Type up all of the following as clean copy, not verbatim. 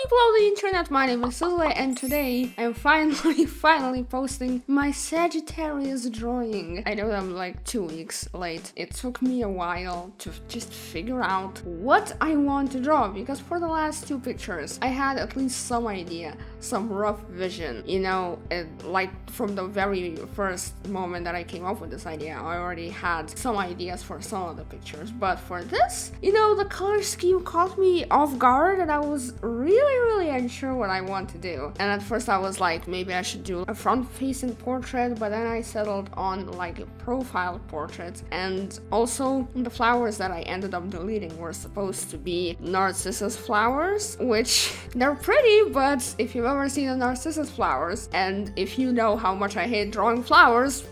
people of the internet, my name is Sisley, and today I'm finally posting my Sagittarius drawing. I know I'm like 2 weeks late. It took me a while to just figure out what I want to draw, because for the last 2 pictures I had at least some idea, some rough vision, you know, like from the very first moment that I came up with this idea, I already had some ideas for some of the pictures. But for this, you know, the color scheme caught me off guard and I was really unsure what I want to do. And at first I was like, maybe I should do a front-facing portrait, but then I settled on like a profile portrait. And also the flowers that I ended up deleting were supposed to be narcissus flowers, which they're pretty, but if you've ever seen a narcissus flowers, and if you know how much I hate drawing flowers,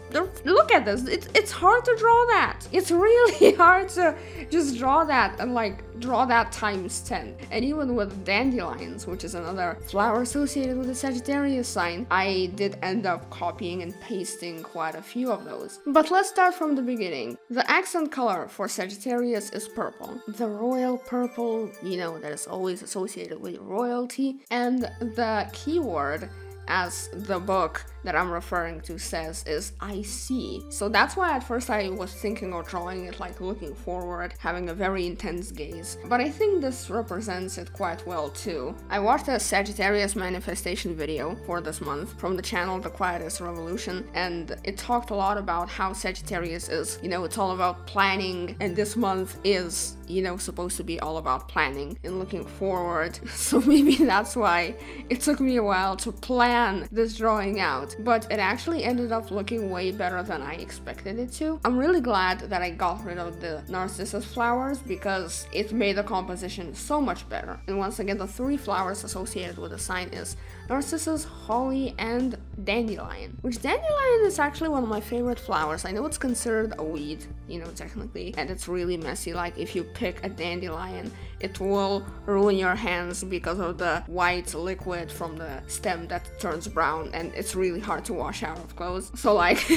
look at this. It's hard to draw that. It's really hard to just draw that and like draw that times 10. And even with dandelions, which is another flower associated with the Sagittarius sign, I did end up copying and pasting quite a few of those. But let's start from the beginning. The accent color for Sagittarius is purple. The royal purple, you know, that is always associated with royalty. And the keyword, as the book that I'm referring to says, is I see. So that's why at first I was thinking of drawing it like looking forward, having a very intense gaze. But I think this represents it quite well too. I watched a Sagittarius manifestation video for this month from the channel The Quietest Revolution, and it talked a lot about how Sagittarius is, you know, it's all about planning, and this month is, you know, supposed to be all about planning and looking forward. So maybe that's why it took me a while to plan this drawing out. But it actually ended up looking way better than I expected it to. I'm really glad that I got rid of the narcissus flowers because it made the composition so much better. And once again, the 3 flowers associated with the sign is narcissus, holly, and dandelion. Which dandelion is actually one of my favorite flowers. I know it's considered a weed, you know, technically, and it's really messy. Like if you pick a dandelion, it will ruin your hands because of the white liquid from the stem that turns brown, and it's really hard to wash out of clothes. So like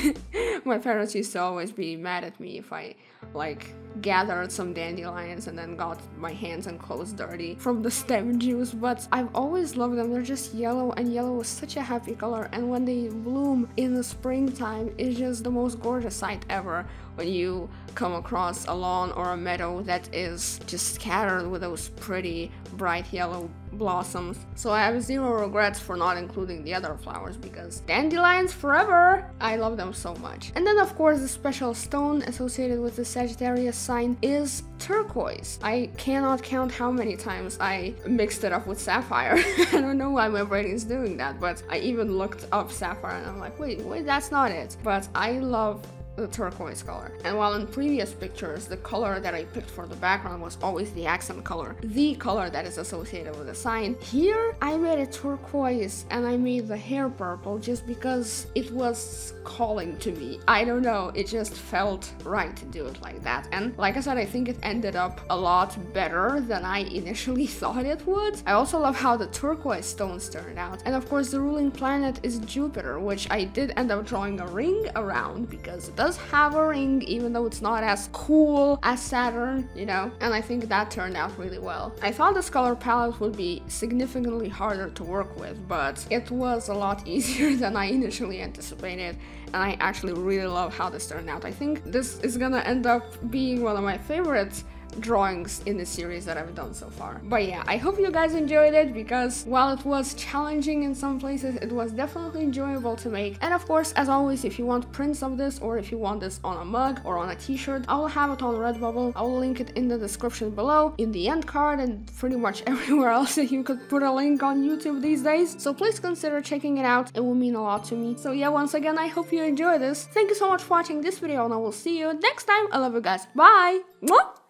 my parents used to always be mad at me if I like gathered some dandelions and then got my hands and clothes dirty from the stem juice. But I've always loved them. They're just yellow, and yellow is such a happy color, and when they bloom in the springtime, it's just the most gorgeous sight ever when you come across a lawn or a meadow that is just scattered with those pretty bright yellow blossoms. So I have 0 regrets for not including the other flowers, because dandelions forever! I love them so much. And then of course the special stone associated with the Sagittarius sign is turquoise. I cannot count how many times I mixed it up with sapphire. I don't know why my brain is doing that, but I even looked up sapphire and I'm like, wait, that's not it. But I love the turquoise color. And while in previous pictures the color that I picked for the background was always the accent color, the color that is associated with the sign, here I made it turquoise and I made the hair purple just because it was calling to me. I don't know, it just felt right to do it like that. And like I said, I think it ended up a lot better than I initially thought it would. I also love how the turquoise stones turned out. And of course the ruling planet is Jupiter, which I did end up drawing a ring around because it does have a ring, even though it's not as cool as Saturn, you know, and I think that turned out really well. I thought this color palette would be significantly harder to work with, but it was a lot easier than I initially anticipated, and I actually really love how this turned out. I think this is gonna end up being one of my favorites drawings in the series that I've done so far. But yeah, I hope you guys enjoyed it, because while it was challenging in some places, it was definitely enjoyable to make. And of course, as always, if you want prints of this, or if you want this on a mug or on a t-shirt, I will have it on Redbubble. I will link it in the description below, in the end card, and pretty much everywhere else that you could put a link on YouTube these days. So please consider checking it out. It will mean a lot to me. So yeah, once again, I hope you enjoy this. Thank you so much for watching this video, and I will see you next time. I love you guys. Bye! Mwah!